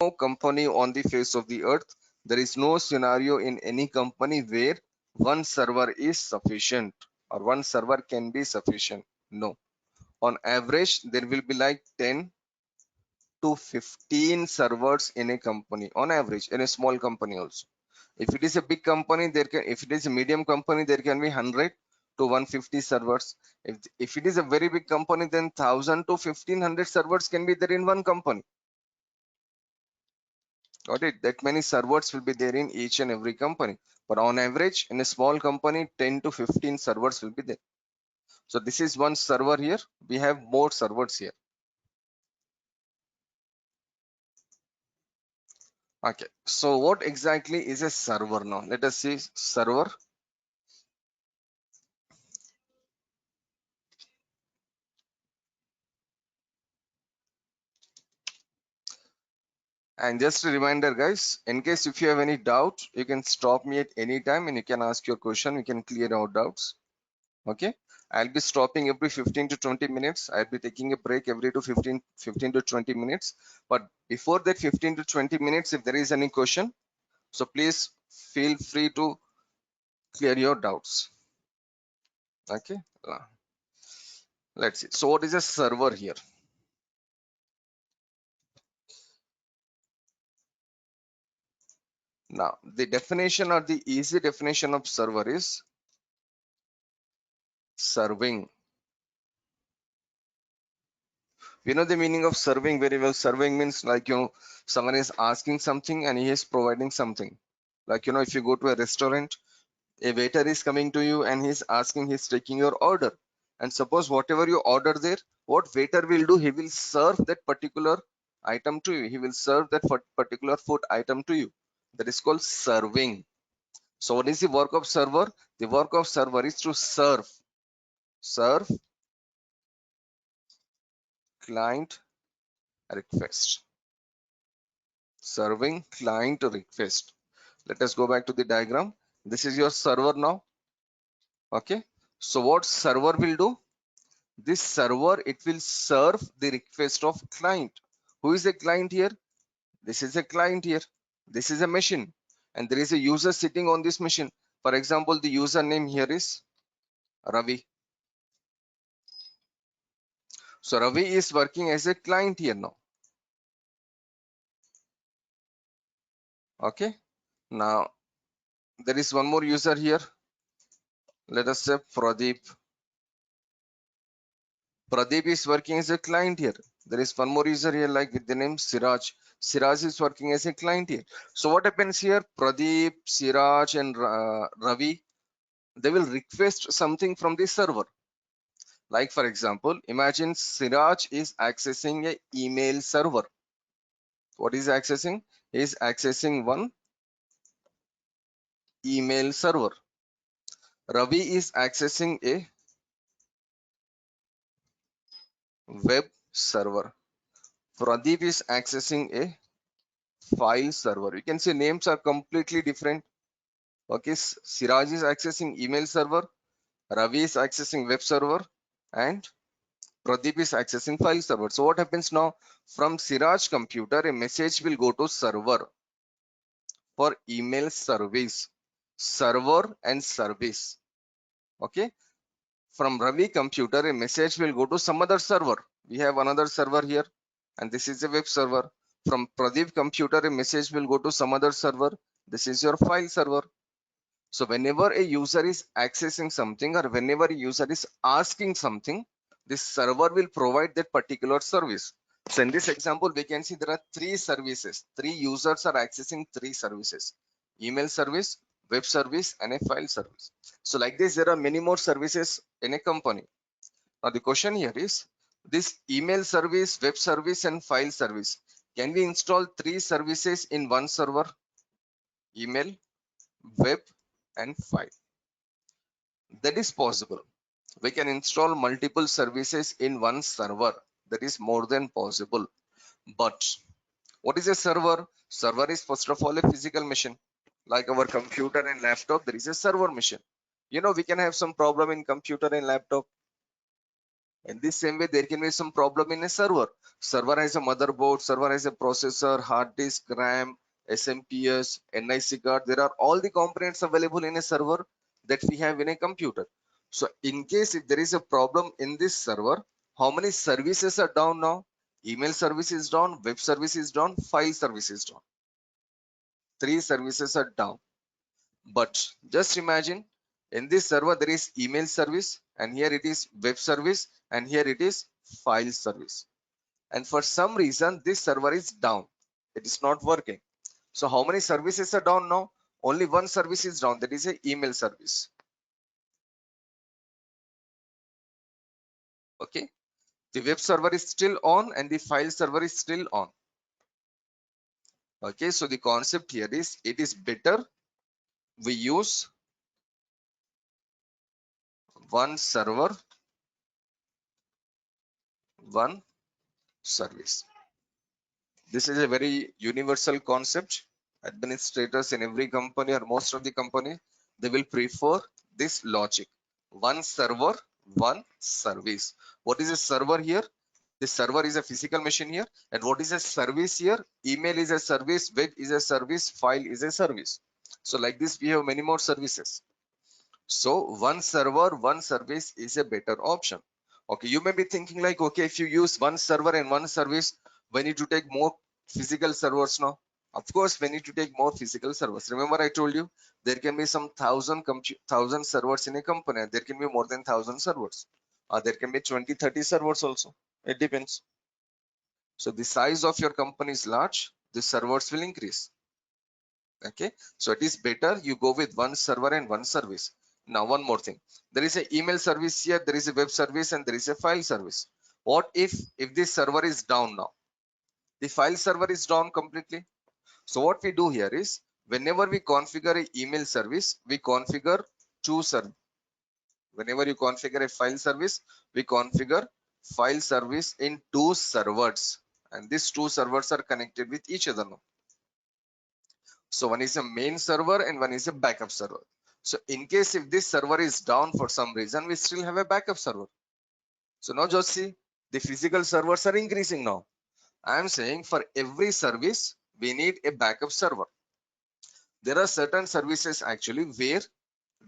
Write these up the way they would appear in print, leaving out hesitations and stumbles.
no company on the face of the earth, there is no scenario in any company where one server is sufficient or one server can be sufficient. No. On average, there will be like 10 to 15 servers in a company on average, in a small company also. If it is a big company, if it is a medium company, there can be 100 to 150 servers. If it is a very big company, then 1000 to 1500 servers can be there in one company. Got it? That many servers will be there in each and every company. But on average, in a small company, 10 to 15 servers will be there. So this is one server here. We have more servers here. Okay. So what exactly is a server now? Let us see server. And just a reminder, guys, in case if you have any doubt, you can stop me at any time and you can ask your question. You can clear out doubts. Okay. I'll be stopping every 15 to 20 minutes. I'll be taking a break every 15 to 20 minutes. But before that 15 to 20 minutes, if there is any question, so please feel free to clear your doubts. Okay. Let's see. So what is a server here? Now, the definition or the easy definition of server is serving. We know the meaning of serving very well. Serving means like, someone is asking something and he is providing something. Like, if you go to a restaurant, a waiter is coming to you and he's asking, he's taking your order. And suppose whatever you order there, what waiter will do, he will serve that particular item to you. He will serve that particular food item to you. That is called serving. So what is the work of server? The work of server is to serve client request. Serving client request. Let us go back to the diagram. This is your server now. Okay. So what server will do? This server, it will serve the request of client. Who is a client here? This is a client here. This is a machine. And there is a user sitting on this machine. For example, the username here is Ravi. So Ravi is working as a client here now. Okay. Now, there is one more user here. Let us say Pradeep. Pradeep is working as a client here. There is one more user here like with the name Siraj. Siraj is working as a client here. So what happens here? Pradeep, Siraj and Ravi, they will request something from the server. Like for example, imagine Siraj is accessing a email server. What is accessing? He is accessing one email server. Ravi is accessing a web server. Pradeep is accessing a file server. You can see names are completely different. Okay, Siraj is accessing email server, Ravi is accessing web server, and Pradeep is accessing file server. So what happens now? From Siraj computer, a message will go to server for email service, server and service. Okay. From Ravi computer, a message will go to some other server. We have another server here, and this is a web server. From Pradeep computer, a message will go to some other server. This is your file server. So whenever a user is accessing something or whenever a user is asking something, this server will provide that particular service. So in this example, we can see there are three services. Three users are accessing three services: email service, web service, and a file service. So like this, there are many more services in a company. Now the question here is, this email service, web service, and file service, can we install three services in one server? Email, web, and file. That is possible. We can install multiple services in one server. That is more than possible. But what is a server? Server is first of all a physical machine. Like our computer and laptop, there is a server machine. We can have some problem in computer and laptop. In this same way, there can be some problem in a server. Server has a motherboard, server has a processor, hard disk, RAM, SMPS, NIC card. There are all the components available in a server that we have in a computer. So in case if there is a problem in this server, how many services are down now? Email service is down, web service is down, file service is down. 3 services are down. But just imagine, in this server there is email service, and here it is web service, and here it is file service. And for some reason this server is down. It is not working. So how many services are down now? Only one service is down, that is a email service. Okay. The web server is still on and the file server is still on. Okay. So the concept here is, it is better we use one server, one service. This is a very universal concept. Administrators in every company, or most of the company, they will prefer this logic. One server, one service. What is a server here? The server is a physical machine here. And what is a service here? Email is a service, web is a service, file is a service. So like this, we have many more services. So one server, one service is a better option. Okay, you may be thinking like, okay, if you use one server and one service, we need to take more physical servers now. Of course, we need to take more physical servers. Remember, I told you there can be some thousand servers in a company. There can be more than 1,000 servers. There can be 20, 30 servers also. It depends. So the size of your company is large, the servers will increase. Okay, so it is better you go with one server and one service. Now one more thing, there is an email service here, there is a web service, and there is a file service. What if this server is down now? The file server is down completely. So what we do here is, whenever we configure an email service, we configure two servers. Whenever you configure a file service, we configure file service in two servers, and these two servers are connected with each other now. So one is a main server and one is a backup server. So in case if this server is down for some reason, we still have a backup server. So now just see, the physical servers are increasing now. I am saying for every service, we need a backup server. There are certain services actually where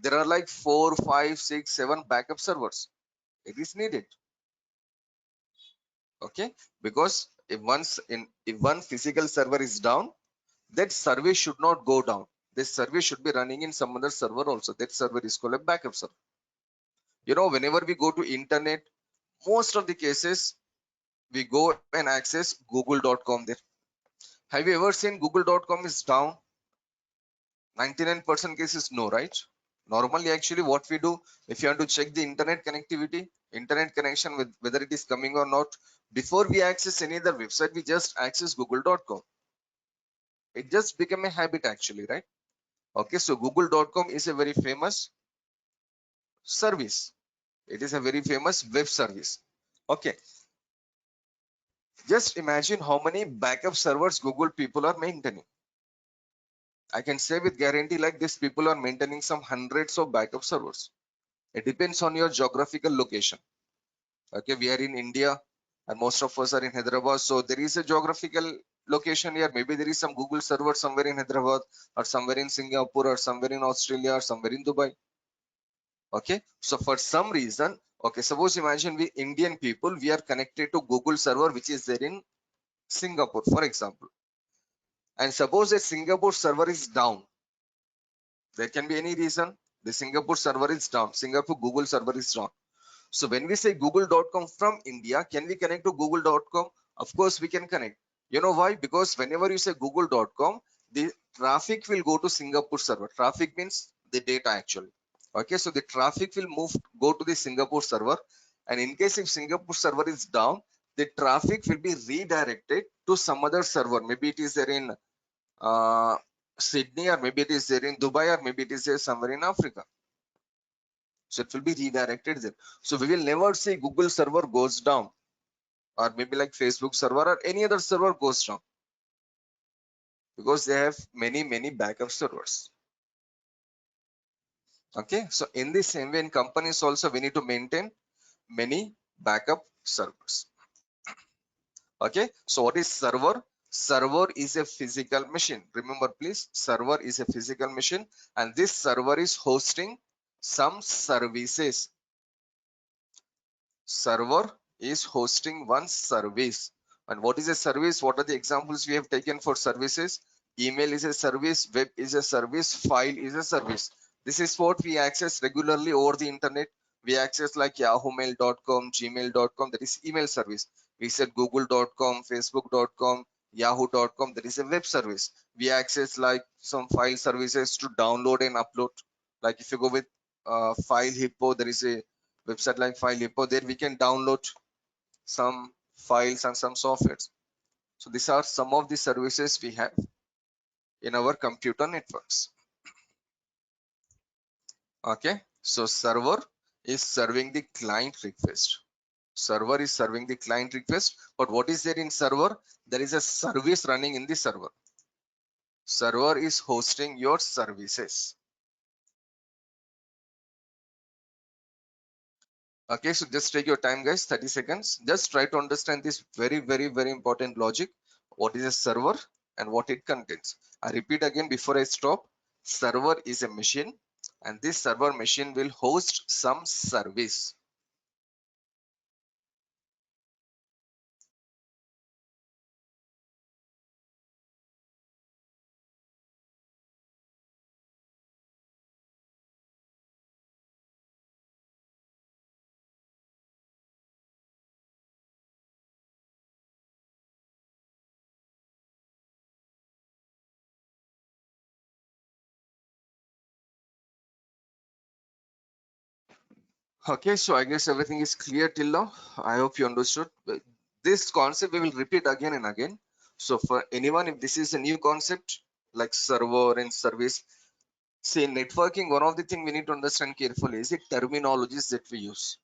there are like 4, 5, 6, 7 backup servers. It is needed. Okay, because if one physical server is down, that service should not go down. This service should be running in some other server also. That server is called a backup server. You know, whenever we go to internet, most of the cases we go and access google.com there. Have you ever seen google.com is down? 99% cases no, right? Normally, actually, what we do, if you want to check the internet connectivity, internet connection, with whether it is coming or not, before we access any other website, we just access google.com. It just became a habit actually, right? Okay, so google.com is a very famous service. It is a very famous web service. Okay, just imagine how many backup servers Google people are maintaining. I can say with guarantee like this, people are maintaining some hundreds of backup servers. It depends on your geographical location. Okay, we are in India and most of us are in Hyderabad. So there is a geographical location here. Maybe there is some Google server somewhere in Hyderabad, or somewhere in Singapore, or somewhere in Australia, or somewhere in Dubai. Okay, so for some reason, okay, suppose imagine we Indian people, we are connected to Google server which is there in Singapore, for example, and suppose a Singapore server is down. There can be any reason. The Singapore server is down, Singapore Google server is down. So when we say google.com from India, can we connect to google.com? Of course we can connect. You know why? Because whenever you say google.com, the traffic will go to Singapore server. Traffic means the data actually. Okay, so the traffic will go to the Singapore server, and in case if Singapore server is down, the traffic will be redirected to some other server. Maybe it is there in Sydney, or maybe it is there in Dubai, or maybe it is there somewhere in Africa. So it will be redirected there. So we will never see Google server goes down, or maybe like Facebook server or any other server goes down, because they have many backup servers. Okay, so in the same way, in companies also we need to maintain many backup servers. Okay, so what is server? Server is a physical machine. Remember, please, server is a physical machine, and this server is hosting some services. Server is hosting one service. And what is a service? What are the examples we have taken for services? Email is a service, web is a service, file is a service. This is what we access regularly over the internet. We access like yahoomail.com, gmail.com, that is email service. We said google.com, facebook.com, yahoo.com, that is a web service. We access like some file services to download and upload. Like if you go with File Hippo, there is a website like File Hippo. There we can download some files and some softwares. So these are some of the services we have in our computer networks. Okay, so server is serving the client request. Server is serving the client request, but what is there in server? There is a service running in the server. Server is hosting your services. Okay, so just take your time, guys, 30 seconds. Just try to understand this very important logic. What is a server and what it contains? I repeat again before I stop. Server is a machine, and this server machine will host some service. Okay, so I guess everything is clear till now. I hope you understood. This concept we will repeat again and again. So for anyone, if this is a new concept like server and service, see, networking, one of the things we need to understand carefully is the terminologies that we use.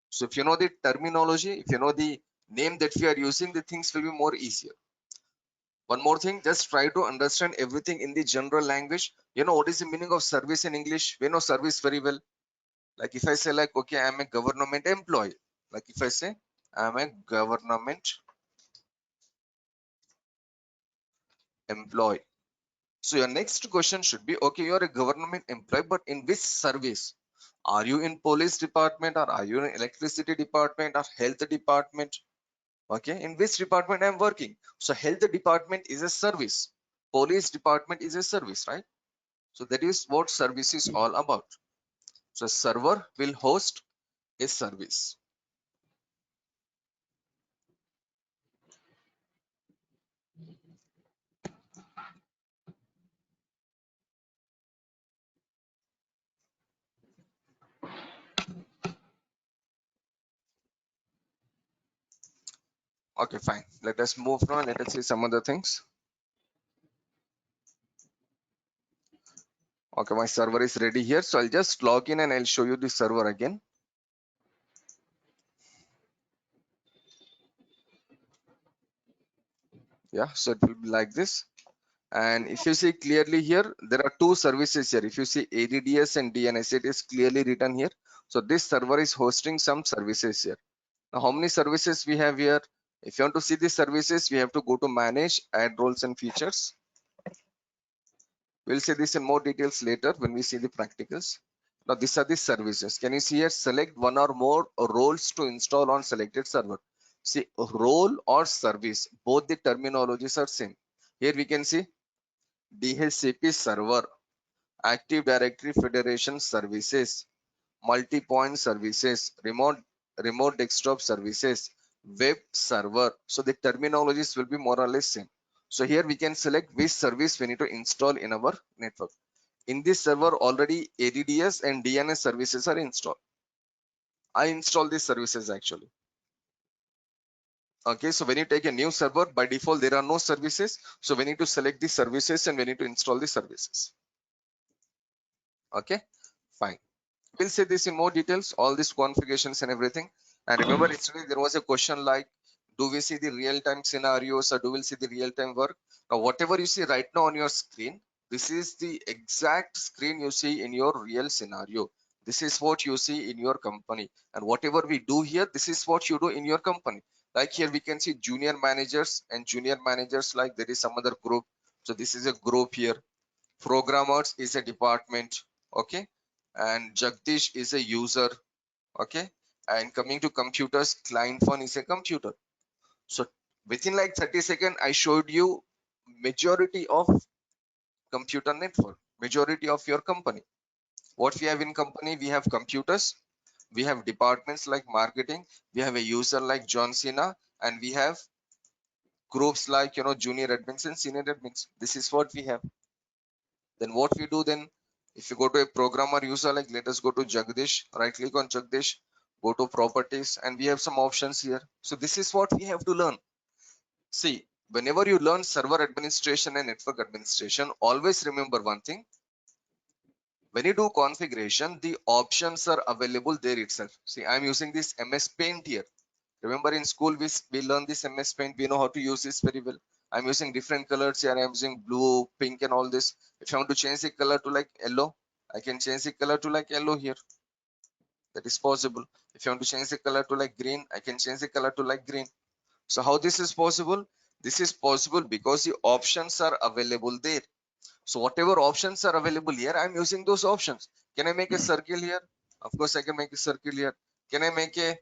So if you know the terminology, if you know the name that we are using, the things will be more easier. One more thing, just try to understand everything in the general language. You know what is the meaning of service in English? We know service very well. Like if I say like, okay, I'm a government employee. Like if I say I'm a government employee. So your next question should be, okay, you're a government employee, but in which service? Are you in police department, or are you in electricity department, or health department? Okay, in which department I'm working? So health department is a service. Police department is a service, right? So that is what service is all about. So server will host a service. Okay, fine. Let us move now. Let us see some other things. Okay, my server is ready here. So I'll just log in and I'll show you the server again. Yeah, so it will be like this. And if you see clearly here, there are two services here. If you see ADDS and DNS, it is clearly written here. So this server is hosting some services here. Now, how many services we have here? If you want to see the services, we have to go to manage, add roles and features. We'll see this in more details later when we see the practicals. Now, these are the services. Can you see here? Select one or more roles to install on selected server. See, role or service, both the terminologies are same. Here we can see DHCP server, Active Directory Federation services, multi-point services, remote desktop services, web server. So the terminologies will be more or less same. So here we can select which service we need to install in our network. In this server already ADDS and DNS services are installed. I install these services actually. Okay, so when you take a new server, by default there are no services. So we need to select the services and we need to install the services. Okay, fine. We'll see this in more details, all these configurations and everything. And remember, yesterday there was a question like, do we see the real-time scenarios or do we see the real-time work? Now, whatever you see right now on your screen, this is the exact screen you see in your real scenario. This is what you see in your company, and whatever we do here, this is what you do in your company. Like here we can see junior managers and junior managers, like there is some other group. So this is a group here. Programmers is a department, okay, and Jagdish is a user, okay. And coming to computers, client phone is a computer. So within like 30 seconds, I showed you majority of computer network, majority of your company. What we have in company, we have computers, we have departments like marketing, we have a user like John Cena, and we have groups like junior admins and senior admins. This is what we have. Then what we do then, if you go to a programmer user, like let us go to Jagdish, right click on Jagdish, go to properties, and we have some options here. So this is what we have to learn. See, whenever you learn server administration and network administration, always remember one thing. When you do configuration, the options are available there itself. See, I'm using this MS Paint here. Remember in school, we learned this MS Paint. We know how to use this very well. I'm using different colors here. I'm using blue, pink, and all this. If I want to change the color to like yellow, I can change the color to like yellow here. That is possible. If you want to change the color to like green, I can change the color to like green. So how this is possible? This is possible because the options are available there. So whatever options are available here, I'm using those options. Can I make a circle here? Of course, I can make a circle here. Can I make a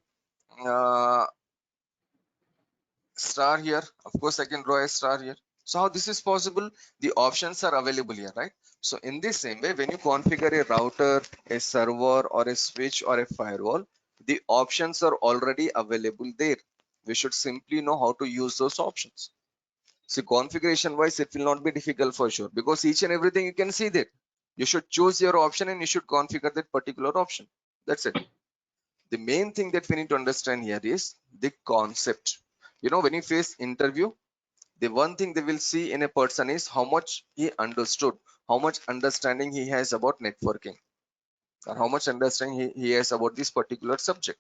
star here? Of course, I can draw a star here. So how this is possible? The options are available here, right? So in this same way, when you configure a router, a server, or a switch, or a firewall, the options are already available there. We should simply know how to use those options. See, configuration wise, it will not be difficult for sure, because each and everything you can see that. You should choose your option and you should configure that particular option. That's it. The main thing that we need to understand here is the concept. When you face interview, the one thing they will see in a person is how much he understood, how much understanding he has about networking, or how much understanding he has about this particular subject.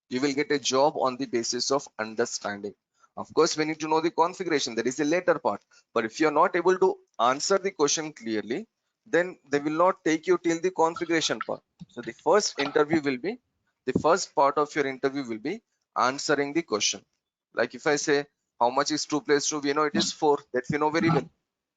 You will get a job on the basis of understanding. Of course, we need to know the configuration. That is the later part. But if you are not able to answer the question clearly, then they will not take you till the configuration part. So the first part of your interview will be answering the question. Like if I say, how much is 2 plus 2? We know it is 4. That we know very well.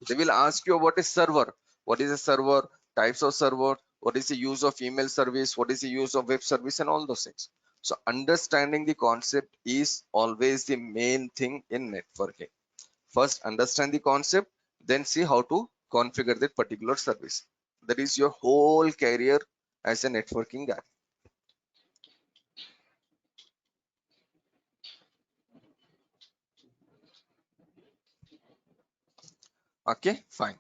They will ask you what is server. What is a server? Types of server. What is the use of email service? What is the use of web service, and all those things. So understanding the concept is always the main thing in networking. First understand the concept, then see how to configure that particular service. That is your whole career as a networking guy. Okay, fine.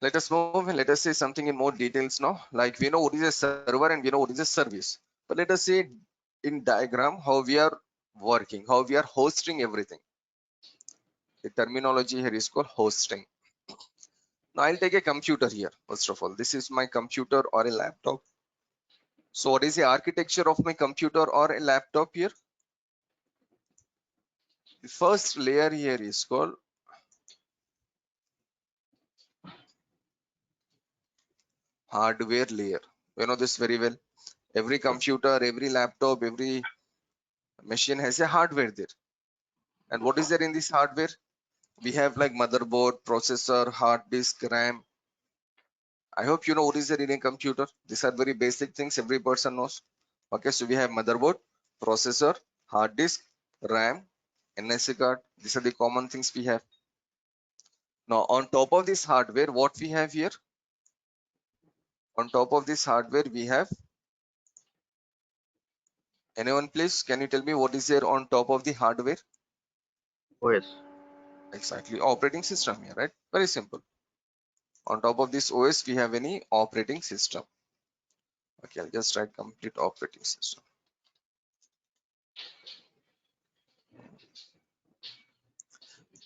Let us move and let us say something in more details now. Like we know what is a server and we know what is a service. But let us say in diagram how we are working, how we are hosting everything. The terminology here is called hosting. Now I'll take a computer here. First of all, this is my computer or a laptop. So what is the architecture of my computer or a laptop here? The first layer here is called hardware layer. You know this very well. Every computer, every laptop, every machine has a hardware there. And what is there in this hardware? We have like motherboard, processor, hard disk, RAM. I hope you know what is there in a computer. These are very basic things every person knows. Okay, so we have motherboard, processor, hard disk, RAM, NIC card. These are the common things we have. Now on top of this hardware, what we have here? On top of this hardware, we have, anyone please, can you tell me what is there on top of the hardware? OS. Exactly, operating system here, right? Very simple. On top of this OS, we have any operating system. Okay, I'll just write complete operating system.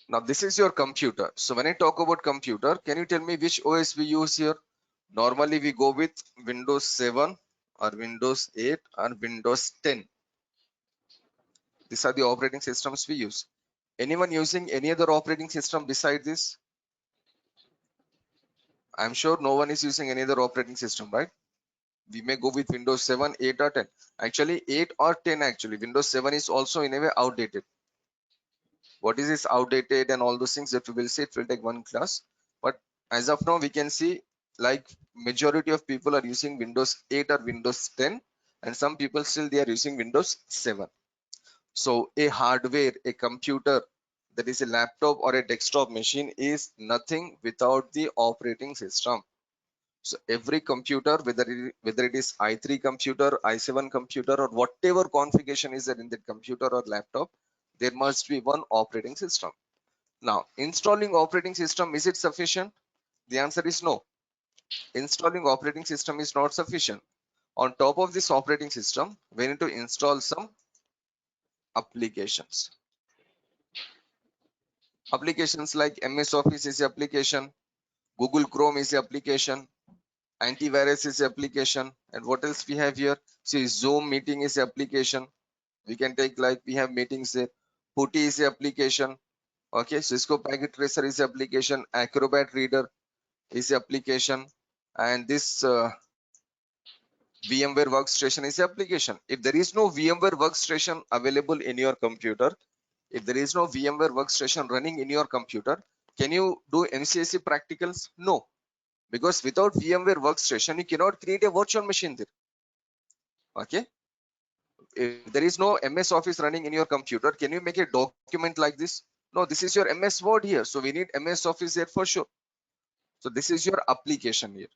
Now this is your computer. So when I talk about computer, can you tell me which OS we use here? Normally we go with Windows 7 or Windows 8 or Windows 10. These are the operating systems we use. Anyone using any other operating system beside this? I'm sure no one is using any other operating system, right? We may go with Windows 7, 8 or 10. Actually 8 or 10 actually. Windows 7 is also in a way outdated. What is this outdated and all those things that we will see, it will take one class. But as of now we can see like majority of people are using Windows 8 or Windows 10, and some people still they are using Windows 7. So a hardware, a computer, that is a laptop or a desktop machine, is nothing without the operating system. So every computer, whether it is i3 computer, i7 computer, or whatever configuration is there in that computer or laptop, there must be one operating system. Now, installing operating system, is it sufficient? The answer is no. Installing operating system is not sufficient. On top of this operating system, we need to install some applications. Applications like MS Office is the application, Google Chrome is the application, antivirus is the application, and what else we have here? See, Zoom meeting is the application. We can take like we have meetings there. Putty is the application. Okay, Cisco Packet Tracer is the application. Acrobat Reader is the application, and this VMware Workstation is the application. If there is no VMware Workstation available in your computer, if there is no VMware Workstation running in your computer, can you do MCSE practicals? No, because without VMware Workstation, you cannot create a virtual machine there. Okay, if there is no MS Office running in your computer, can you make a document like this? No, this is your MS Word here, so we need MS Office there for sure. So this is your application here,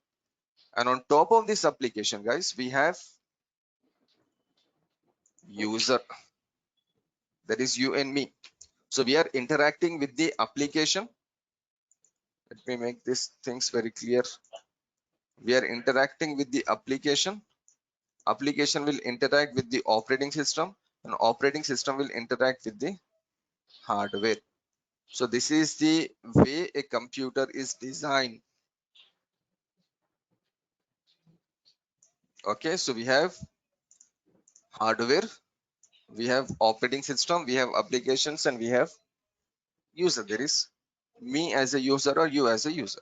and on top of this application, guys, we have user, that is you and me. So we are interacting with the application. Let me make these things very clear. We are interacting with the application. Application will interact with the operating system, and operating system will interact with the hardware. So this is the way a computer is designed. Okay, so we have hardware, we have operating system, we have applications, and we have user. There is me as a user or you as a user.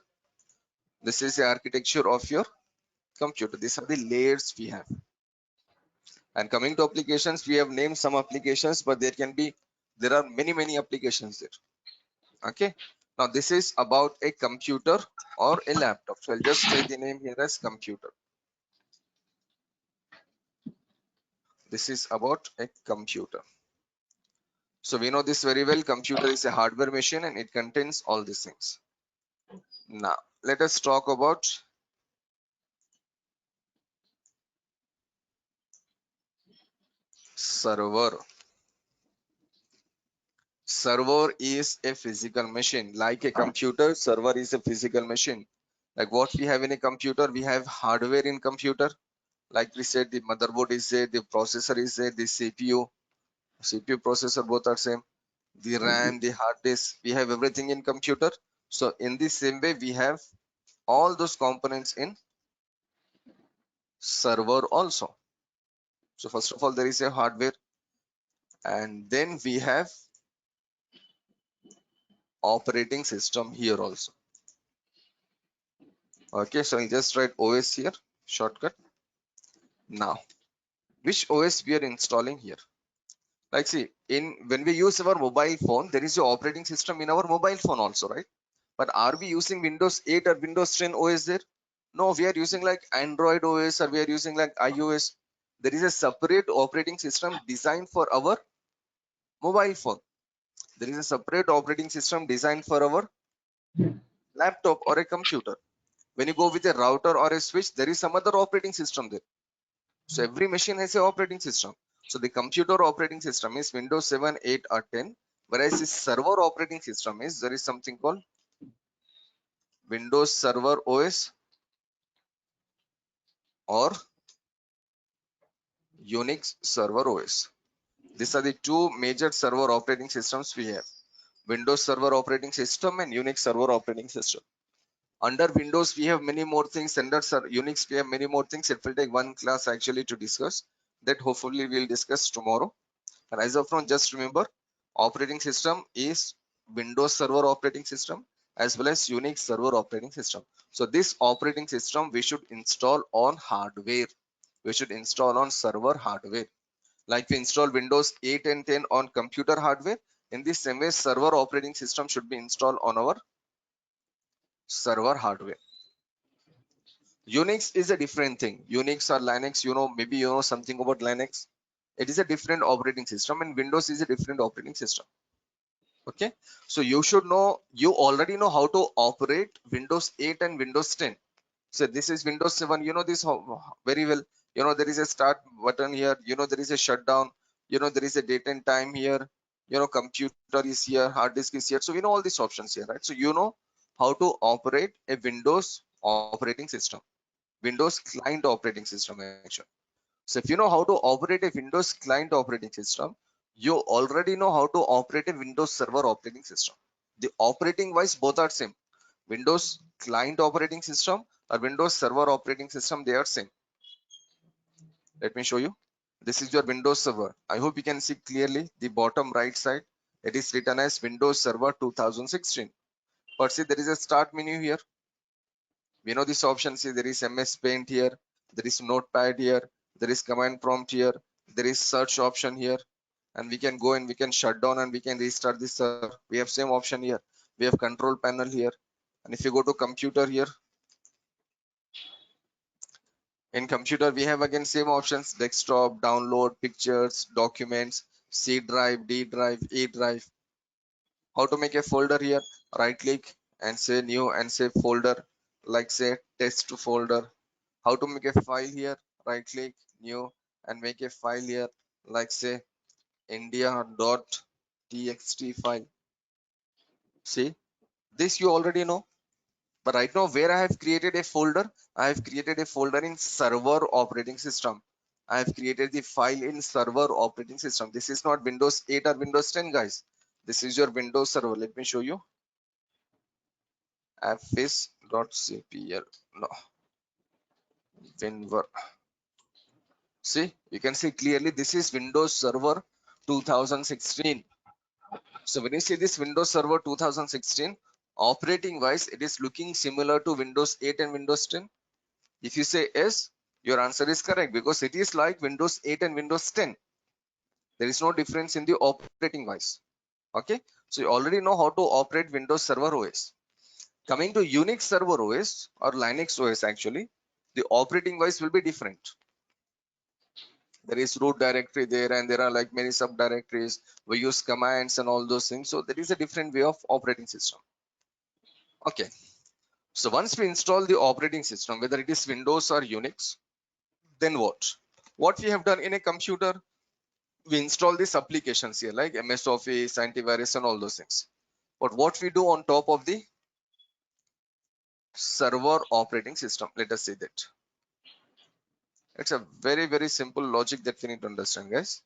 This is the architecture of your computer. These are the layers we have. And coming to applications, we have named some applications, but there are many applications there. Okay, now this is about a computer or a laptop. So I'll just say the name here as computer. This is about a computer. So we know this very well. Computer is a hardware machine and it contains all these things. Now let us talk about server. Server is a physical machine. Like a computer, server is a physical machine. Like what we have in a computer, we have hardware in computer. Like we said, the motherboard is there, the processor is there, the CPU processor, both are same. The RAM, the hard disk, we have everything in computer. So in the same way, we have all those components in server also. So first of all, there is a hardware, and then we have operating system here also. Okay, so I'll just write OS here, shortcut. Now, which OS we are installing here? Like see, when we use our mobile phone, there is a operating system in our mobile phone also, right? But are we using Windows 8 or Windows 10 OS there? No, we are using like Android OS, or we are using like iOS. There is a separate operating system designed for our mobile phone. There is a separate operating system designed for our laptop or a computer. When you go with a router or a switch, there is some other operating system there. So every machine has a operating system. So the computer operating system is Windows 7, 8 or 10, whereas the server operating system is, there is something called Windows Server OS or Unix Server OS. These are the two major server operating systems we have. Windows Server operating system and Unix Server operating system. Under Windows, we have many more things. Under Unix, we have many more things. It will take one class actually to discuss. That hopefully we'll discuss tomorrow. And as of now, just remember, operating system is Windows Server operating system, as well as Unix server operating system. So this operating system we should install on hardware. We should install on server hardware. Like we install Windows 8 and 10 on computer hardware. In this same way, server operating system should be installed on our server hardware. Unix is a different thing. Unix or Linux, maybe you know something about Linux. It is a different operating system, and Windows is a different operating system. Okay, so you should know, you already know how to operate Windows 8 and Windows 10. So this is Windows 7, you know this very well. There is a start button here, there is a shutdown, there is a date and time here, computer is here, hard disk is here. So all these options here, right? So how to operate a Windows operating system, Windows client operating system actually. So if you know how to operate a Windows client operating system, you already know how to operate a Windows server operating system. The operating wise both are same. Windows client operating system or Windows server operating system, they are same. Let me show you. This is your Windows server. I hope you can see clearly the bottom right side. It is written as Windows Server 2016. But see, there is a start menu here. We know this option. See, there is MS Paint here. There is Notepad here. There is command prompt here. There is search option here. And we can go and we can shut down and we can restart this server. We have same option here. We have control panel here. And if you go to computer here, in computer, we have again same options: desktop, download, pictures, documents, C drive, D drive, E drive. How to make a folder here? Right click and say new and say folder, like say test folder. How to make a file here? Right click, new, and make a file here, like say india.txt file. See, this you already know. But right now, where I have created a folder, I have created a folder in server operating system. I have created the file in server operating system. This is not Windows 8 or Windows 10, guys. This is your Windows server. Let me show you. fis.cpl. No, winver. See, you can see clearly this is Windows Server 2016. So when you see this Windows Server 2016, operating wise, it is looking similar to Windows 8 and Windows 10. If you say yes, your answer is correct, because it is like Windows 8 and Windows 10. There is no difference in the operating wise. Okay, so you already know how to operate Windows Server OS. Coming to Unix Server OS or Linux OS, actually, the operating wise will be different. There is root directory there, and there are like many subdirectories. We use commands and all those things. So there is a different way of operating system. Okay, so once we install the operating system, whether it is Windows or Unix, then what we have done in a computer, we install these applications here like MS Office, antivirus, and all those things. But what we do on top of the server operating system, let us say that it's a very, very simple logic that we need to understand, guys.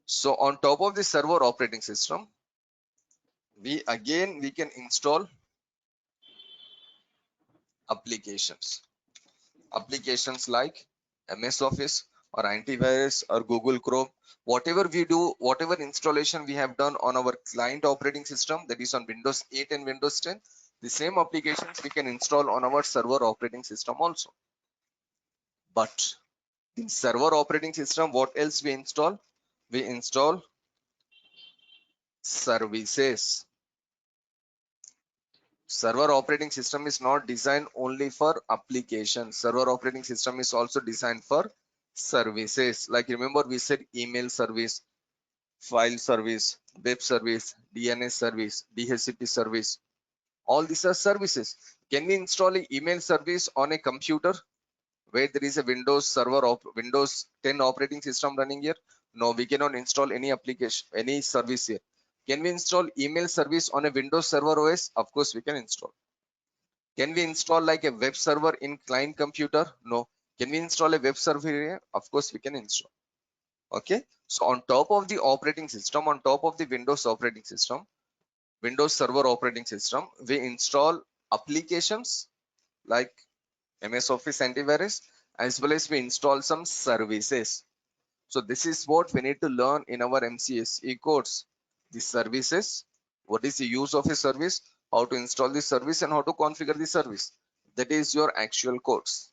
So on top of the server operating system, we can install applications like MS Office or antivirus or Google Chrome. Whatever we do, whatever installation we have done on our client operating system, that is on Windows 8 and Windows 10, the same applications we can install on our server operating system also. But in server operating system, what else we install? We install services. Server operating system is not designed only for applications. Server operating system is also designed for services. Like remember, we said email service, file service, web service, DNS service, DHCP service. All these are services. Can we install an email service on a computer where there is a Windows server of Windows 10 operating system running here? No, we cannot install any application, any service here. Can we install email service on a Windows Server OS? Of course, we can install. Can we install like a web server in client computer? No. Can we install a web server here? Of course, we can install. Okay. So on top of the operating system, on top of the Windows operating system, Windows Server operating system, we install applications like MS Office antivirus, as well as we install some services. So this is what we need to learn in our MCSE course. The services, what is the use of a service, how to install the service and how to configure the service. That is your actual course.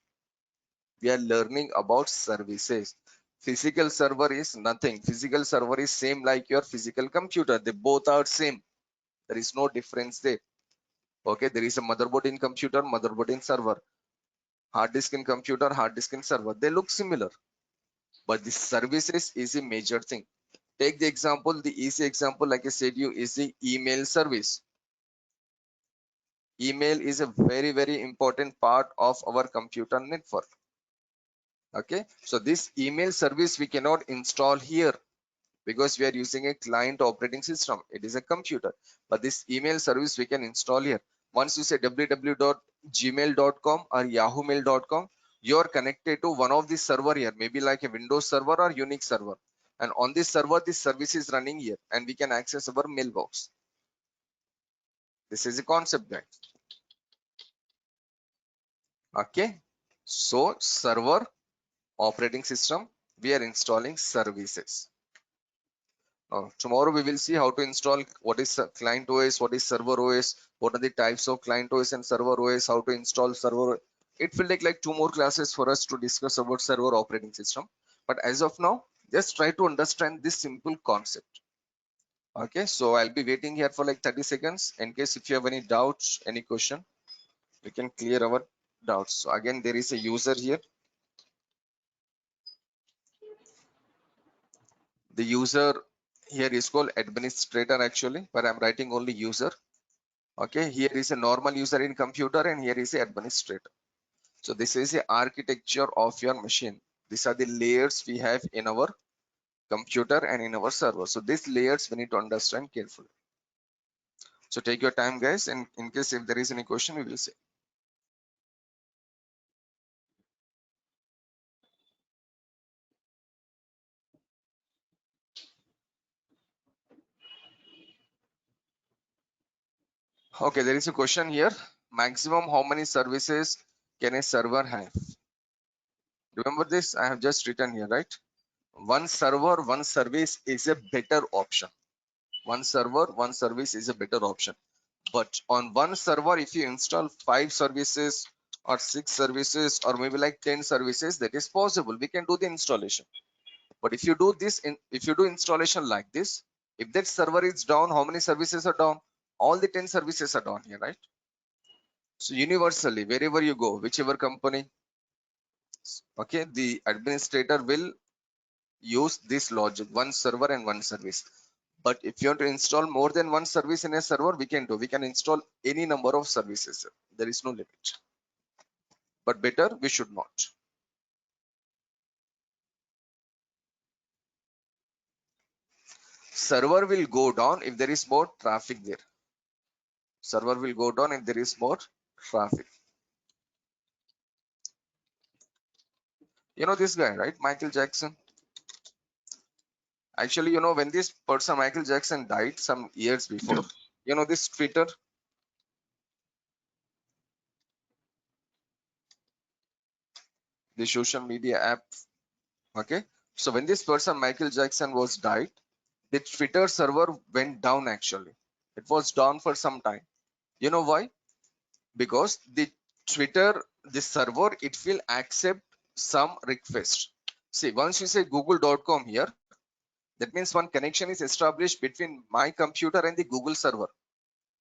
We are learning about services. Physical server is nothing. Physical server is same like your physical computer. They both are same. There is no difference there. Okay, there is a motherboard in computer, motherboard in server. Hard disk in computer, hard disk in server. They look similar, but the services is a major thing. Take the example, the easy example, like I said, you is the email service. Email is a very, very important part of our computer network. Okay, so this email service we cannot install here because we are using a client operating system. It is a computer, but this email service we can install here. Once you say www.gmail.com or yahoomail.com, you're connected to one of the server here, maybe like a Windows server or Unix server. And on this server, this service is running here and we can access our mailbox. This is a concept, guys. Okay, so server, operating system, we are installing services. Tomorrow we will see how to install what is client OS, what is server OS, what are the types of client OS and server OS, how to install server. It will take like 2 more classes for us to discuss about server operating system. But as of now, just try to understand this simple concept. Okay, so I'll be waiting here for like 30 seconds. In case if you have any doubts, any question, we can clear our doubts. So again, there is a user here. The user here is called administrator actually, but I'm writing only user. Okay, here is a normal user in computer and here is a administrator. So this is the architecture of your machine. These are the layers we have in our computer and in our server. So these layers we need to understand carefully. So take your time, guys, and in case if there is any question, we will see. Okay, there is a question here. Maximum how many services can a server have? Remember this, I have just written here, right? One server, one service is a better option. One server, one service is a better option. But on one server, if you install 5 services or 6 services or maybe like 10 services, that is possible. We can do the installation. But if you do this, if you do installation like this, if that server is down, how many services are down? All the 10 services are down here, right? So universally, wherever you go, whichever company, okay, the administrator will use this logic, one server and one service. But if you want to install more than one service in a server, we can do. We can install any number of services. There is no limit. But better, we should not. Server will go down if there is more traffic there. Server will go down if there is more traffic. You know this guy, right? Michael Jackson. Actually, you know, when this person, Michael Jackson, died some years before, you know, this Twitter, the social media app. Okay. So when this person, Michael Jackson, was died, the Twitter server went down actually. It was down for some time. You know why? Because the Twitter, the server, it will accept some request. See, once you say google.com here, that means one connection is established between my computer and the Google server.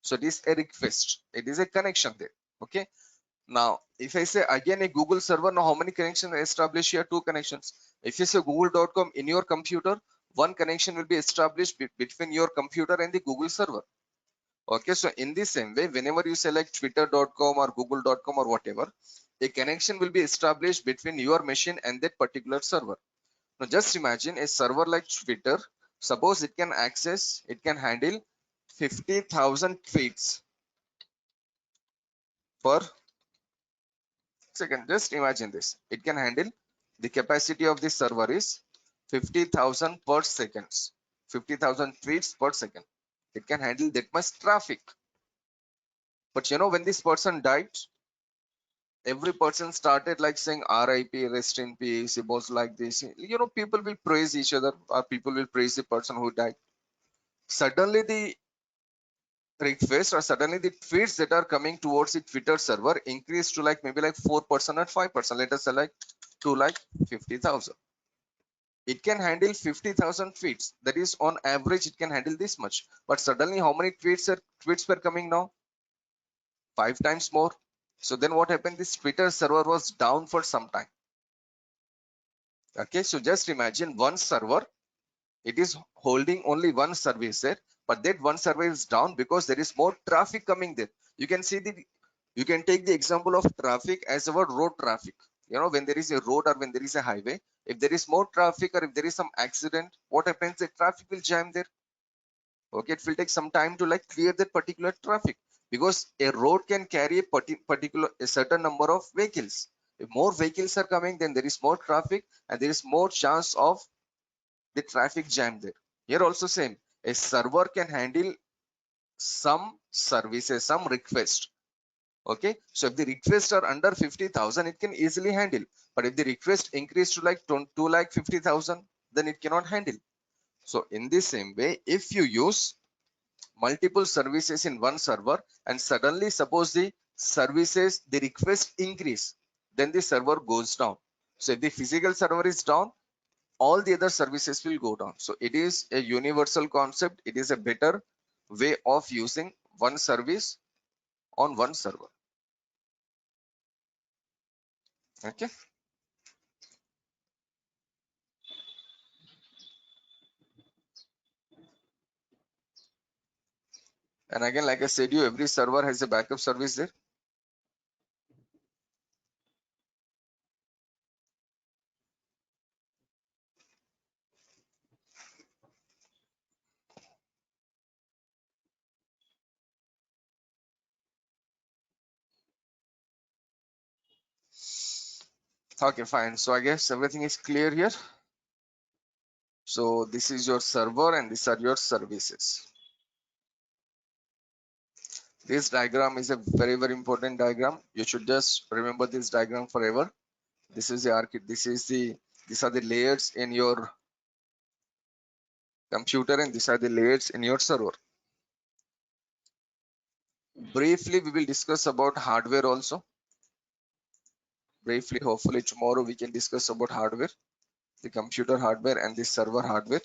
So it is a request. It is a connection there. Okay. Now, if I say again a Google server, now how many connections are established here? 2 connections. If you say google.com in your computer, one connection will be established between your computer and the Google server. Okay, so in the same way, whenever you select twitter.com or google.com or whatever, a connection will be established between your machine and that particular server. Now just imagine a server like Twitter, suppose it can access, it can handle 50,000 tweets per second. Just imagine this. It can handle, the capacity of this server is 50,000 per seconds, 50,000 tweets per second. It can handle that much traffic. But you know, when this person died, every person started like saying RIP, rest in peace. It was like this. You know, people will praise each other or people will praise the person who died. Suddenly the request, or suddenly the tweets that are coming towards the Twitter server increase to like maybe like 4% or 5%. Let us select to like 50,000. It can handle 50,000 tweets. That is, on average, it can handle this much. But suddenly, how many tweets were coming now? 5 times more. So then what happened? This Twitter server was down for some time. Okay, so just imagine one server, it is holding only one service there, but that one server is down because there is more traffic coming there. You can see you can take the example of traffic as our road traffic. You know, when there is a road or when there is a highway, if there is more traffic or if there is some accident, what happens? The traffic will jam there. Okay, it will take some time to like clear that particular traffic, because a road can carry a certain number of vehicles. If more vehicles are coming, then there is more traffic and there is more chance of the traffic jam there. Here also same, a server can handle some services, some request. Okay, so if the requests are under 50,000, it can easily handle. But if the request increase to like 2 lakh 50,000, then it cannot handle. So in the same way, if you use multiple services in one server and suddenly suppose the services, the request increase, then the server goes down. So if the physical server is down, all the other services will go down. So it is a universal concept. It is a better way of using one service on one server. Okay. And again, like I said, every server has a backup service there. Okay, fine. So I guess everything is clear here. So this is your server and these are your services. This diagram is a very, very important diagram. You should just remember this diagram forever. This is the these are the layers in your computer and these are the layers in your server. Briefly, we will discuss about hardware also. Briefly, hopefully tomorrow we can discuss about hardware, the computer hardware and the server hardware.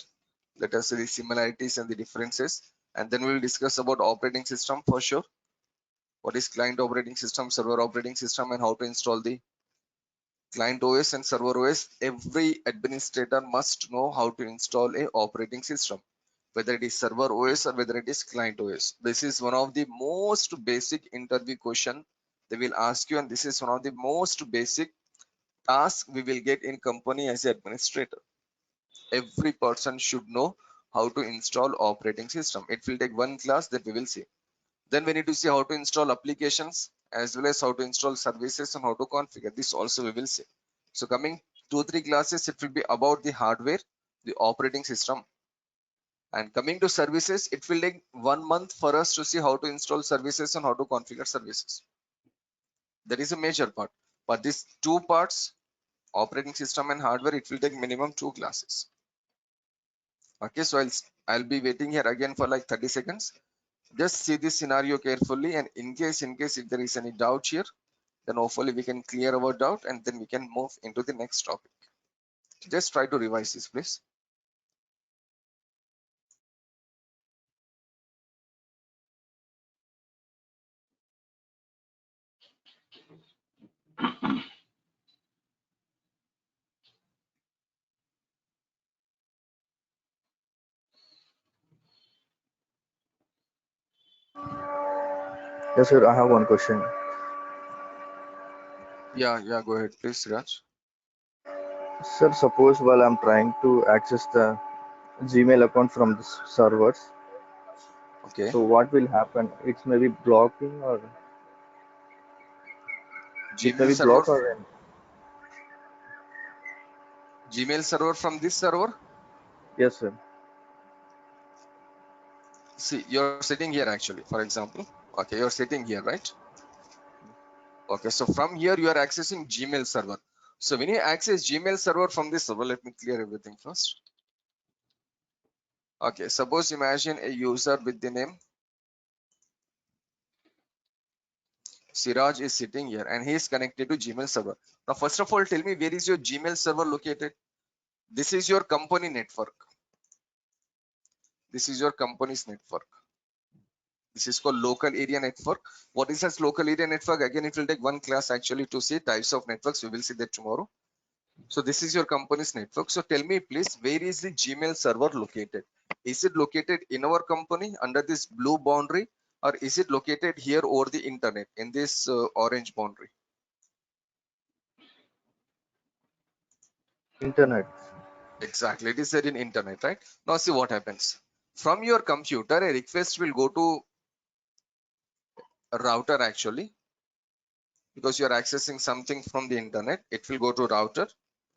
Let us see the similarities and the differences. And then we will discuss about operating system for sure. What is client operating system, server operating system, and how to install the client OS and server OS. Every administrator must know how to install a operating system, whether it is server OS or whether it is client OS. This is one of the most basic interview question they will ask you, and this is one of the most basic task we will get in company as an administrator. Every person should know how to install operating system. It will take one class that we will see. Then we need to see how to install applications as well as how to install services and how to configure. This also we will see. So coming 2-3 classes, it will be about the hardware, the operating system. And coming to services, it will take 1 month for us to see how to install services and how to configure services. That is a major part. But these two parts, operating system and hardware, it will take minimum 2 classes. Okay, so I'll be waiting here again for like 30 seconds. Just see this scenario carefully, and in case if there is any doubt here, then hopefully we can clear our doubt and then we can move into the next topic. Just try to revise this, please. Yes, sir. I have one question. Yeah, go ahead, please, Raj. Sir, suppose while I'm trying to access the Gmail account from the servers, Okay, so what will happen? It's maybe blocking or it may Gmail be server, blocked or Gmail server from this server. yes, sir. See, you're sitting here actually, for example. Okay, you're sitting here, right? Okay, so from here you are accessing Gmail server. So when you access Gmail server from this server, let me clear everything first. Okay, suppose imagine a user with the name Siraj is sitting here and he is connected to Gmail server. Now, first of all, tell me, where is your Gmail server located? This is your company network. This is your company's network. This is called local area network. What is this local area network? Again, it will take one class actually to see types of networks. We will see that tomorrow. So this is your company's network. So tell me please, where is the Gmail server located? Is it located in our company under this blue boundary, or is it located here over the internet in this orange boundary? Internet. Exactly, it is there in internet, right? Now see what happens. From your computer, a request will go to a router actually, because you are accessing something from the internet. It will go to router.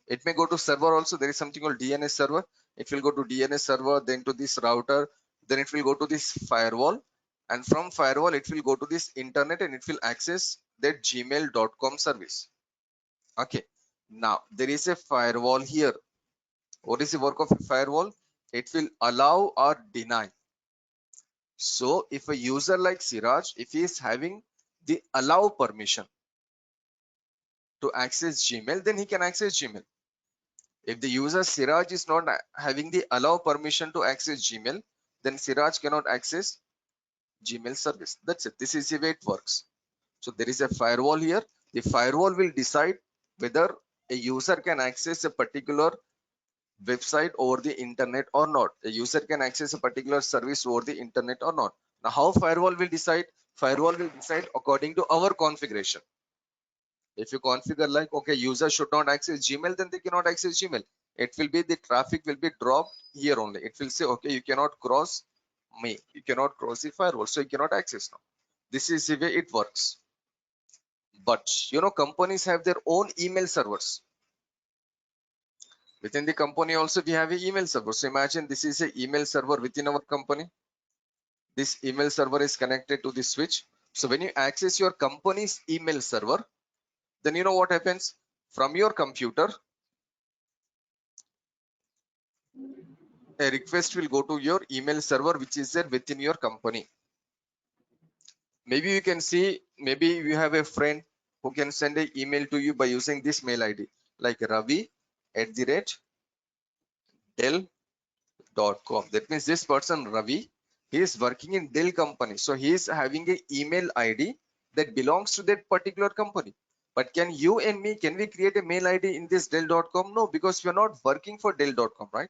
It may go to server also. There is something called DNS server. It will go to DNS server, then to this router, then it will go to this firewall. And from firewall, it will go to this internet and it will access that gmail.com service. Okay. Now, there is a firewall here. What is the work of a firewall? It will allow or deny. So, if a user like Siraj, if he is having the allow permission to access Gmail, then he can access Gmail. If the user Siraj is not having the allow permission to access Gmail, then Siraj cannot access Gmail service. That's it. This is the way it works. So there is a firewall here. The firewall will decide whether a user can access a particular website over the internet or not. A user can access a particular service over the internet or not. Now, how firewall will decide? Firewall will decide according to our configuration. If you configure like, okay, user should not access Gmail, then they cannot access Gmail. It will be the traffic will be dropped here only. It will say, okay, you cannot cross me. You cannot cross the firewall, so you cannot access now. This is the way it works. But you know, companies have their own email servers. Within the company also, we have an email server. So imagine this is an email server within our company. This email server is connected to the switch. So when you access your company's email server, then you know what happens from your computer. A request will go to your email server, which is there within your company. Maybe you can see, maybe you have a friend who can send an email to you by using this mail ID, like ravi@dell.com. That means this person, Ravi, he is working in Dell company. So he is having an email ID that belongs to that particular company. But can you and me, can we create a mail ID in this Dell.com? No, because we are not working for Dell.com, right?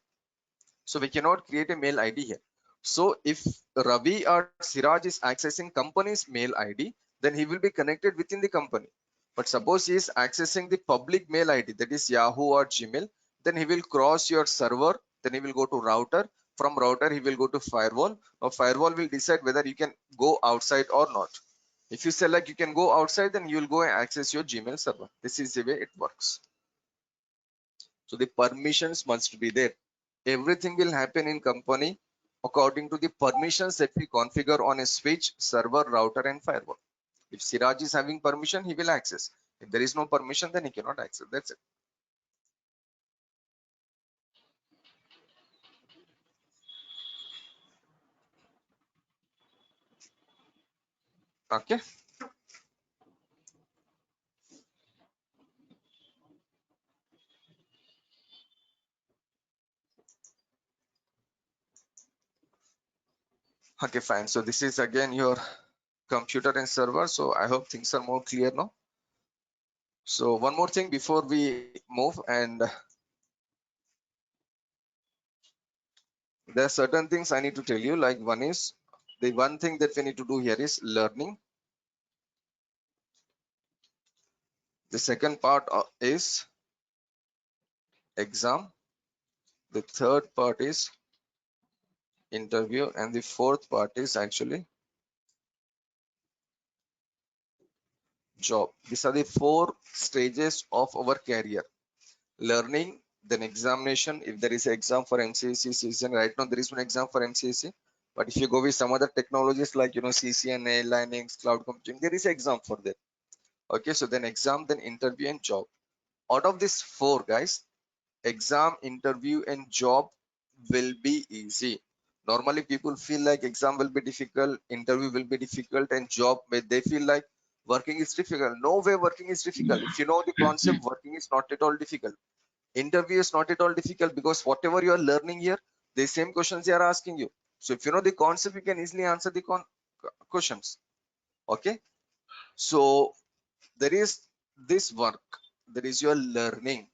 So we cannot create a mail ID here. So if Ravi or Siraj is accessing company's mail ID, then he will be connected within the company. But suppose he is accessing the public mail ID, that is Yahoo or Gmail, then he will cross your server, then he will go to router. From router, he will go to firewall. Now firewall will decide whether you can go outside or not. If you say like you can go outside, then you will go and access your Gmail server. This is the way it works. So the permissions must be there. Everything will happen in company according to the permissions that we configure on a switch, server, router, and firewall. If Siraj is having permission, he will access. If there is no permission, then he cannot access. That's it. Okay. Okay, fine. So this is again your computer and server. So I hope things are more clear now. So one more thing before we move, and there are certain things I need to tell you. Like one is the one thing that we need to do here is learning. The second part is exam. The third part is interview, and the fourth part is actually job. These are the four stages of our career: learning, then examination. If there is an exam for MCSE season, right now there is one exam for MCSE, but if you go with some other technologies like CCNA, Linux, cloud computing, there is an exam for that. Okay, so then exam, then interview, and job. Out of these four, guys, exam, interview, and job will be easy. Normally people feel like exam will be difficult, interview will be difficult, and job they feel like working is difficult. No way working is difficult. If you know the concept, working is not at all difficult. Interview is not at all difficult, because whatever you are learning here, the same questions they are asking you. So if you know the concept, you can easily answer the questions. Okay, so there is this work, there is your learning.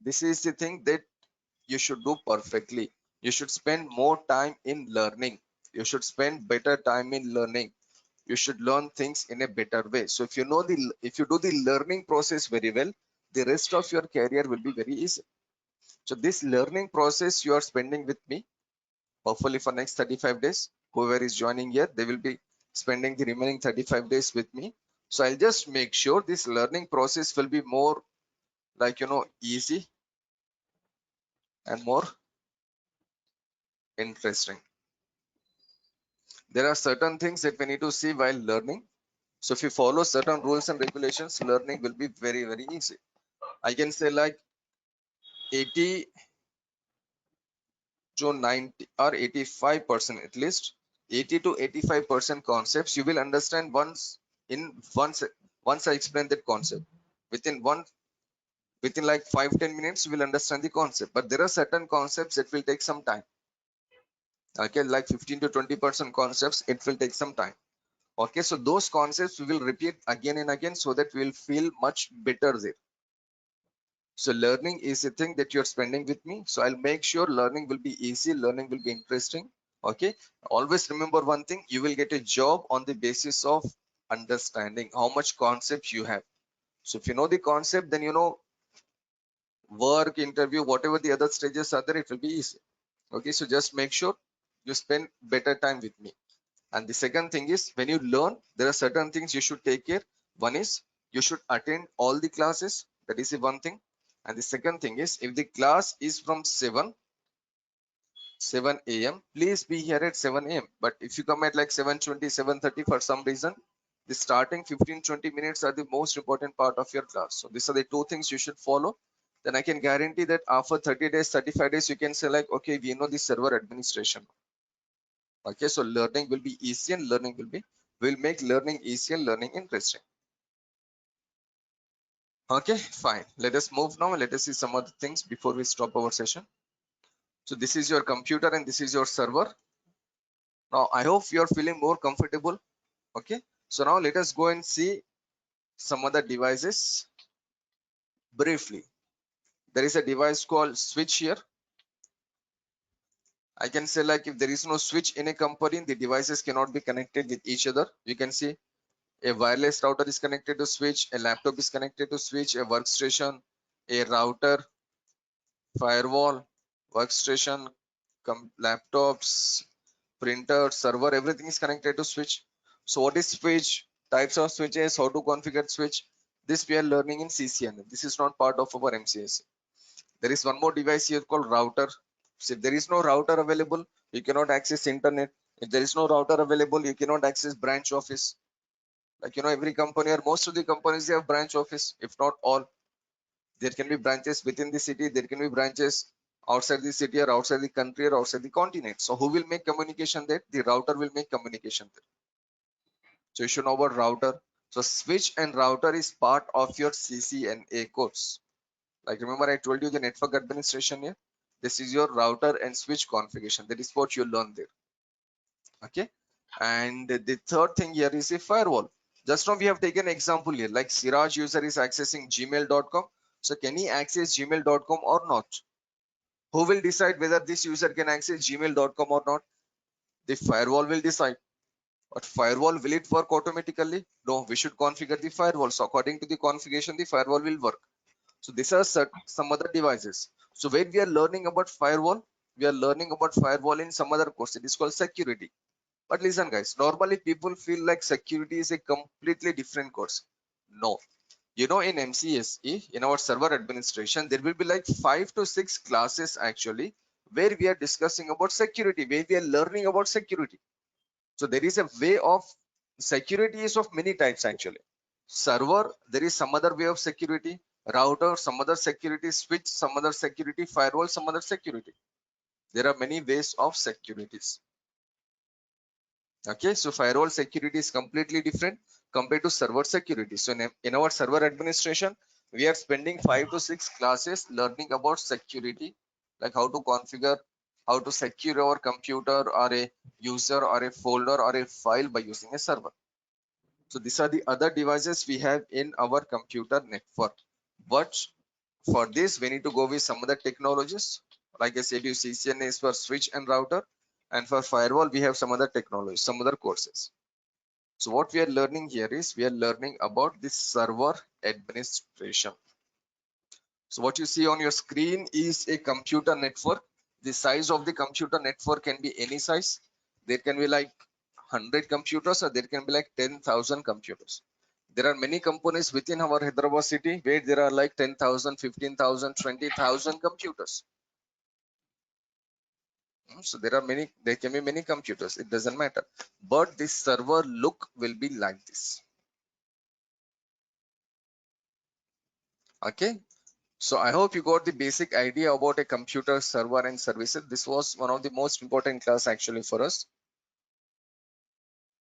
This is the thing that you should do perfectly. You should spend more time in learning. You should spend better time in learning. You should learn things in a better way. So if you know if you do the learning process very well, the rest of your career will be very easy. So this learning process you are spending with me, hopefully for next 35 days, whoever is joining here, they will be spending the remaining 35 days with me. So I'll just make sure this learning process will be more like, easy and more interesting. There are certain things that we need to see while learning. So if you follow certain rules and regulations, learning will be very, very easy. I can say like 80 to 90 or 85% at least, 80 to 85% concepts you will understand once I explain that concept. Within like 5-10 minutes you will understand the concept. But there are certain concepts that will take some time. Okay, like 15 to 20% concepts, it will take some time. Okay, so those concepts we will repeat again and again so that we will feel much better there. So learning is a thing that you're spending with me. So I'll make sure learning will be easy, learning will be interesting. Okay, always remember one thing, you will get a job on the basis of understanding how much concepts you have. So if you know the concept, then you know work, interview, whatever the other stages are there, it will be easy. Okay, so just make sure you spend better time with me. And the second thing is, when you learn, there are certain things you should take care. One is you should attend all the classes. That is the one thing. And the second thing is, if the class is from 7 a.m., please be here at 7 a.m. But if you come at like 7:20, 7:30 for some reason, the starting 15-20 minutes are the most important part of your class. So these are the two things you should follow. Then I can guarantee that after 30 days, 35 days, you can say like, okay, we know the server administration. Okay, so learning will be easy and will make learning easy and learning interesting. Okay, fine. Let us move now. Let us see some other things before we stop our session. So this is your computer and this is your server. Now I hope you are feeling more comfortable. Okay, so now let us go and see some other devices briefly. There is a device called switch here. I can say like if there is no switch in a company, the devices cannot be connected with each other. You can see a wireless router is connected to switch, a laptop is connected to switch, a workstation, a router, firewall, workstation, laptops, printer, server, everything is connected to switch. So what is switch? Types of switches, how to configure switch. This we are learning in CCN. This is not part of our MCS. There is one more device here called router. So if there is no router available, you cannot access internet. If there is no router available, you cannot access branch office. Like, every company or most of the companies, they have branch office, if not all. There can be branches within the city, there can be branches outside the city or outside the country or outside the continent. So who will make communication there? The router will make communication there. So you should know about router. So switch and router is part of your CCNA course. Like, remember I told you the network administration here. This is your router and switch configuration. That is what you learn there. Okay, and the third thing here is a firewall. Just now we have taken example here, like Siraj user is accessing gmail.com. So can he access gmail.com or not? Who will decide whether this user can access gmail.com or not? The firewall will decide. But firewall, will it work automatically? No, we should configure the firewall. So according to the configuration, the firewall will work. So these are some other devices. So when we are learning about firewall, we are learning about firewall in some other course. It is called security. But listen guys, normally people feel like security is a completely different course. No, in MCSE, in our server administration, there will be like 5 to 6 classes actually where we are discussing about security, where we are learning about security. So there is a way of security is of many types actually. Server, there is some other way of security. Router, some other security. Switch, some other security. Firewall, some other security. There are many ways of securities. Okay, so firewall security is completely different compared to server security. So in our server administration, we are spending 5 to 6 classes learning about security, like how to configure, how to secure our computer or a user or a folder or a file by using a server. So these are the other devices we have in our computer network. But for this, we need to go with some other technologies. Like I said, you CCNA is for switch and router, and for firewall, we have some other technology, some other courses. So what we are learning here is we are learning about this server administration. So what you see on your screen is a computer network. The size of the computer network can be any size. There can be like 100 computers or there can be like 10,000 computers. There are many companies within our Hyderabad city where there are like 10,000, 15,000, 20,000 computers. So there can be many computers. It doesn't matter. But this server look will be like this. Okay. So I hope you got the basic idea about a computer server and services. This was one of the most important class actually for us.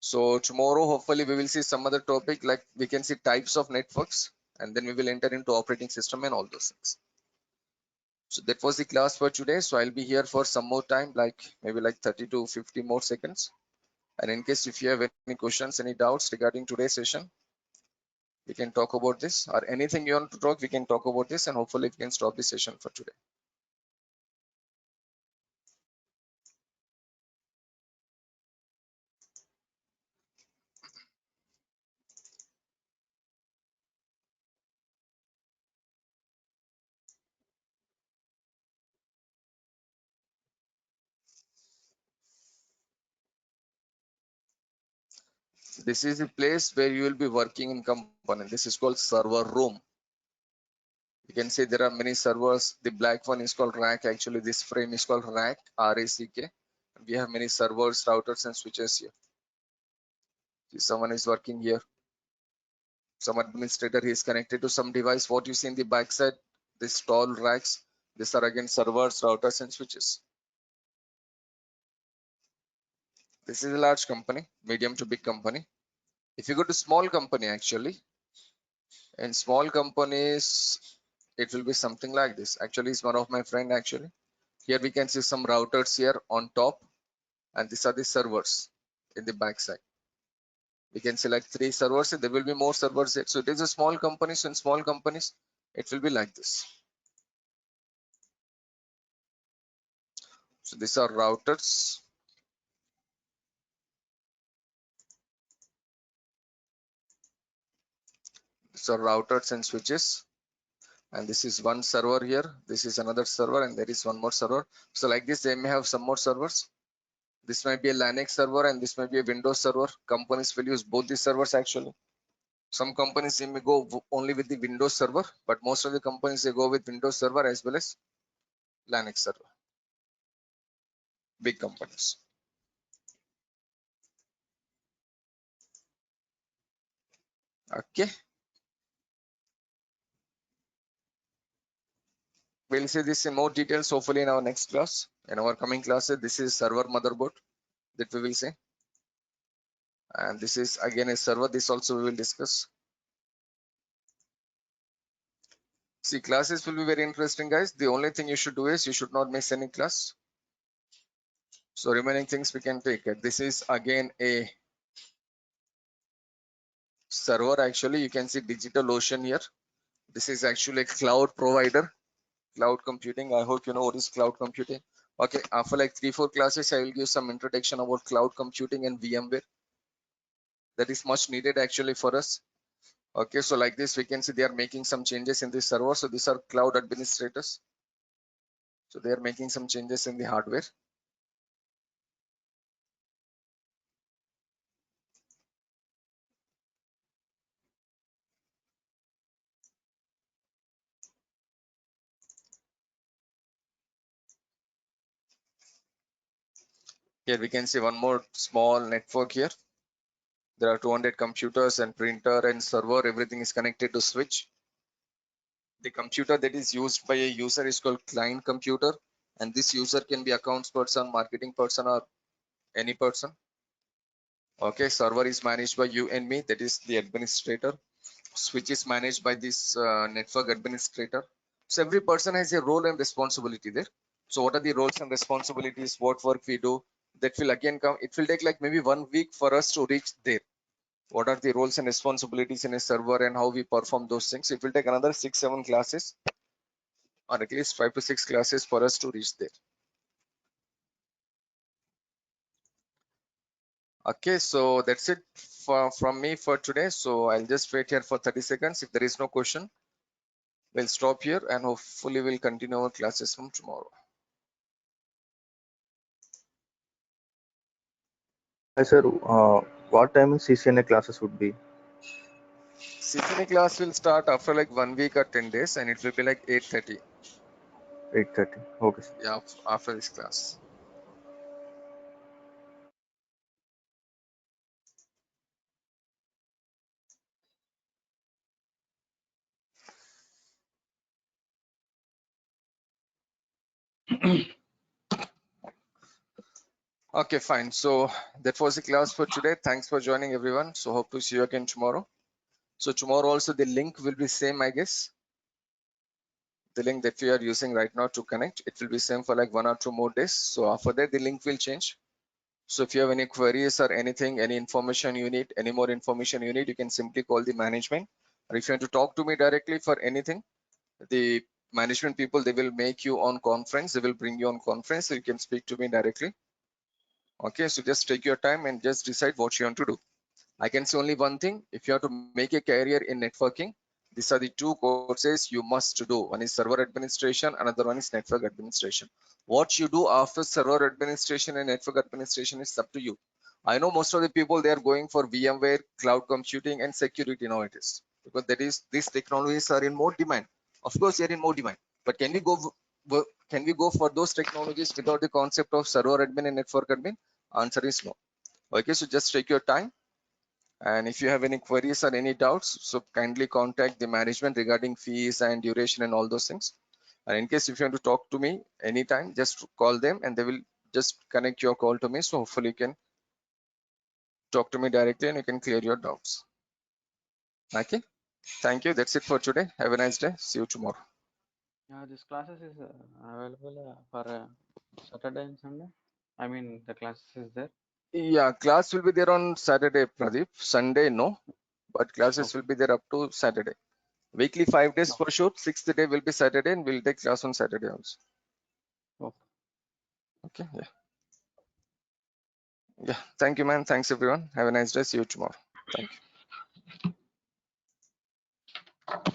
So tomorrow, hopefully we will see some other topic, like we can see types of networks, and then we will enter into operating system and all those things. So that was the class for today. So I'll be here for some more time, like maybe like 30 to 50 more seconds. And in case if you have any questions, any doubts regarding today's session, we can talk about this, or anything you want to talk, we can talk about this, and hopefully we can stop the session for today. This is the place where you will be working in component. This is called server room. You can see there are many servers. The black one is called rack. Actually, this frame is called rack, R-A-C-K. We have many servers, routers, and switches here. See, someone is working here. Some administrator is connected to some device. What you see in the backside, these tall racks, these are again servers, routers, and switches. This is a large company, medium to big company. If you go to small company, actually, in small companies, it will be something like this. Actually, it's one of my friend actually. Here we can see some routers here on top, and these are the servers in the backside. We can select 3 servers. There will be more servers here. So it is a small company. So in small companies, it will be like this. So these are routers. These are routers and switches. And this is one server here. This is another server, and there is one more server. So like this, they may have some more servers. This might be a Linux server, and this might be a Windows server. Companies will use both these servers actually. Some companies they may go only with the Windows server, but most of the companies they go with Windows server as well as Linux server. Big companies. Okay. We'll see this in more details hopefully in our next class. In our coming classes, this is server motherboard that we will see. And this is again a server. This also we will discuss. See, classes will be very interesting, guys. The only thing you should do is you should not miss any class. So remaining things we can take it. This is again a server. Actually, you can see DigitalOcean here. This is actually a cloud provider, cloud computing. I hope you know what is cloud computing. Okay, after like 3-4 classes, I will give some introduction about cloud computing and VMware. That is much needed actually for us. Okay, so like this, we can see they are making some changes in the server. So these are cloud administrators. So they are making some changes in the hardware. Here we can see one more small network here. There are 200 computers and printer and server. Everything is connected to switch. The computer that is used by a user is called client computer. And this user can be accounts person, marketing person, or any person. Okay, server is managed by you and me, that is the administrator. Switch is managed by this network administrator. So every person has a role and responsibility there. So what are the roles and responsibilities, what work we do, that will again come. It will take like maybe 1 week for us to reach there. What are the roles and responsibilities in a server and how we perform those things. It will take another 6-7 classes, or at least 5 to 6 classes for us to reach there. Okay, so that's it from me for today. So I'll just wait here for 30 seconds. If there is no question, we'll stop here and hopefully we'll continue our classes from tomorrow. Hi sir, what time CCNA classes would be? CCNA class will start after like 1 week or 10 days and it will be like 8:30. 8:30. Okay, sir. Yeah, after this class. Okay, fine. So that was the class for today. Thanks for joining everyone. So hope to see you again tomorrow. So tomorrow also the link will be same, I guess. The link that we are using right now to connect, it will be same for like 1 or 2 more days. So after that, the link will change. So if you have any queries or anything, any information you need, any more information you need, you can simply call the management. Or if you want to talk to me directly for anything, the management people, they will make you on conference. They will bring you on conference. So you can speak to me directly. Okay, so just take your time and just decide what you want to do. I can say only one thing. If you have to make a career in networking, these are the 2 courses you must do. One is server administration, another one is network administration. What you do after server administration and network administration is up to you. I know most of the people, they are going for VMware, cloud computing and security nowadays, because that is, these technologies are in more demand. Of course, they are in more demand, but can we go for those technologies without the concept of server admin and network admin? Answer is no. Okay, so just take your time. And if you have any queries or any doubts, so kindly contact the management regarding fees and duration and all those things. And in case if you want to talk to me anytime, just call them and they will just connect your call to me. So hopefully you can talk to me directly and you can clear your doubts. Okay. Thank you. That's it for today. Have a nice day. See you tomorrow. Yeah, this classes is available for Saturday and Sunday. I mean, the classes is there. Yeah, class will be there on Saturday, Pradeep. Sunday, no. But classes will Okay. be there up to Saturday. Weekly 5 days Okay. for sure. 6th day will be Saturday and we'll take class on Saturday also. Okay. Okay. Yeah. Yeah. Thank you, man. Thanks, everyone. Have a nice day. See you tomorrow. Thank you.